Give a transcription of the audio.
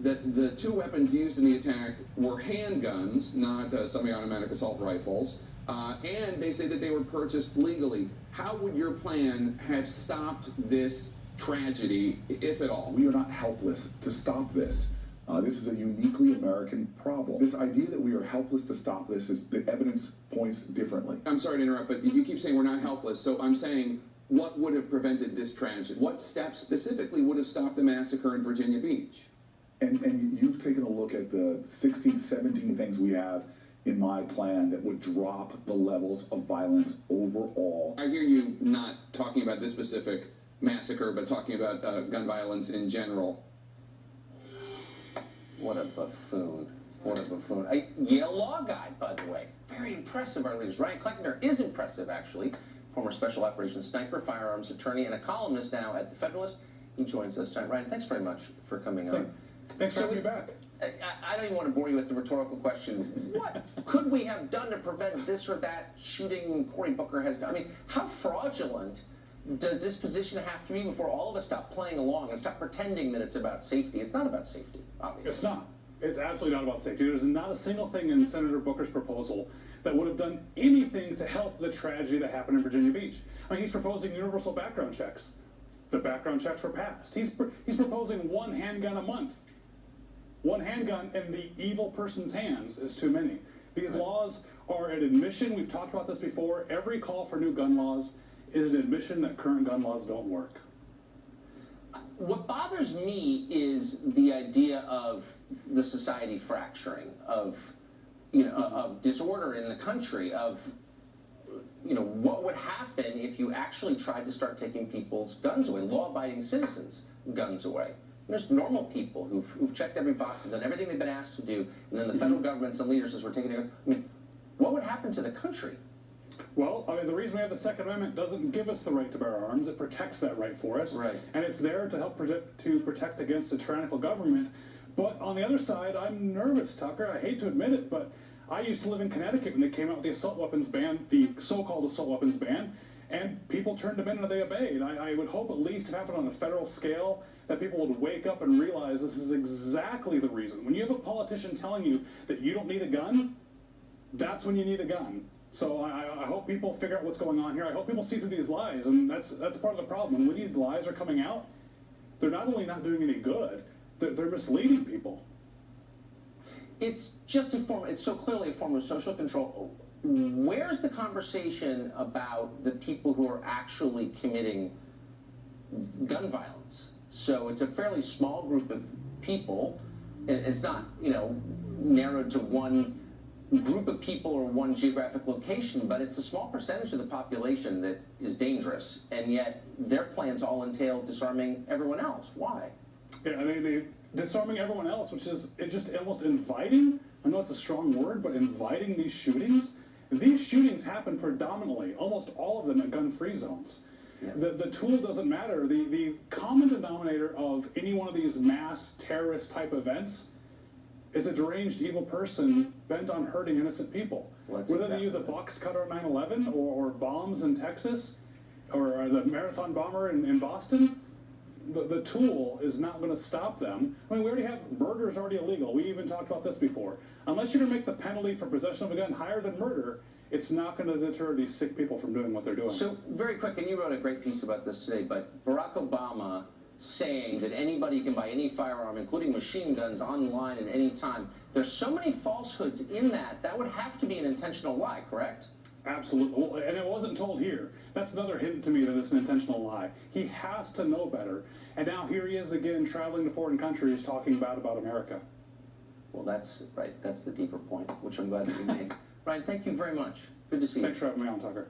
that the two weapons used in the attack were handguns, not semi-automatic assault rifles, and they say that they were purchased legally. How would your plan have stopped this tragedy, if at all? We are not helpless to stop this. This is a uniquely American problem. This idea that we are helpless to stop this is the evidence points differently. I'm sorry to interrupt, but you keep saying we're not helpless, so I'm saying what would have prevented this tragedy? What steps specifically would have stopped the massacre in Virginia Beach? And you've taken a look at the 16, 17 things we have in my plan that would drop the levels of violence overall. I hear you not talking about this specific massacre, but talking about gun violence in general. What a buffoon. What a buffoon. A Yale law guy, by the way. Very impressive, our leaders. Ryan Kleckner is impressive, actually. Former special operations sniper, firearms attorney, and a columnist now at The Federalist. He joins us tonight. Ryan, thanks very much for coming on. Thanks for having me back. I don't even want to bore you with the rhetorical question. What could we have done to prevent this or that shooting Cory Booker has done? I mean, how fraudulent does this position have to be before all of us stop playing along and stop pretending that it's about safety? It's not about safety, obviously. It's not. It's absolutely not about safety. There's not a single thing in Senator Booker's proposal that would have done anything to help the tragedy that happened in Virginia Beach. I mean, he's proposing universal background checks. The background checks were passed. He's proposing one handgun a month. One handgun in the evil person's hands is too many. These laws are an admission. We've talked about this before. Every call for new gun laws is an admission that current gun laws don't work. What bothers me is the idea of the society fracturing, of of disorder in the country, of what would happen if you actually tried to start taking people's guns away, law-abiding citizens' guns away. There's normal people who've checked every box and done everything they've been asked to do, and then the federal government and leaders says we're taking it. I mean, what would happen to the country? Well, I mean, the reason we have the Second Amendment doesn't give us the right to bear arms. It protects that right for us. Right. And it's there to help protect against a tyrannical government. But on the other side, I'm nervous, Tucker. I hate to admit it, but I used to live in Connecticut when they came out with the assault weapons ban, the so-called assault weapons ban, and people turned them in and they obeyed. I would hope at least it happened on a federal scale, that people would wake up and realize this is exactly the reason. When you have a politician telling you that you don't need a gun, that's when you need a gun. So I hope people figure out what's going on here. I hope people see through these lies, and that's part of the problem. When these lies are coming out, they're not only not doing any good, they're misleading people. It's just it's so clearly a form of social control. Where's the conversation about the people who are actually committing gun violence? So it's a fairly small group of people. It's not, narrowed to one group of people or one geographic location, but it's a small percentage of the population that is dangerous, and yet their plans all entail disarming everyone else. Why? Yeah, they disarming everyone else, which is just almost inviting. I know it's a strong word, but inviting these shootings. These shootings happen predominantly, almost all of them, at gun-free zones. Yeah. The tool doesn't matter. The common denominator of any one of these mass terrorist-type events is a deranged evil person bent on hurting innocent people. Whether they use a box cutter on 9/11 or bombs in Texas or the marathon bomber in Boston, the tool is not going to stop them. I mean, we already have murder is already illegal. We even talked about this before. Unless you're going to make the penalty for possession of a gun higher than murder, it's not going to deter these sick people from doing what they're doing. So, very quick, and you wrote a great piece about this today, but Barack Obama saying that anybody can buy any firearm, including machine guns, online at any time. There's so many falsehoods in that would have to be an intentional lie, correct? Absolutely. Well, and it wasn't told here. That's another hint to me that it's an intentional lie. He has to know better. And now here he is again traveling to foreign countries talking bad about America. Well, that's right. That's the deeper point, which I'm glad that you made. Ryan, thank you very much. Good to see you. Thanks for having me on, Tucker.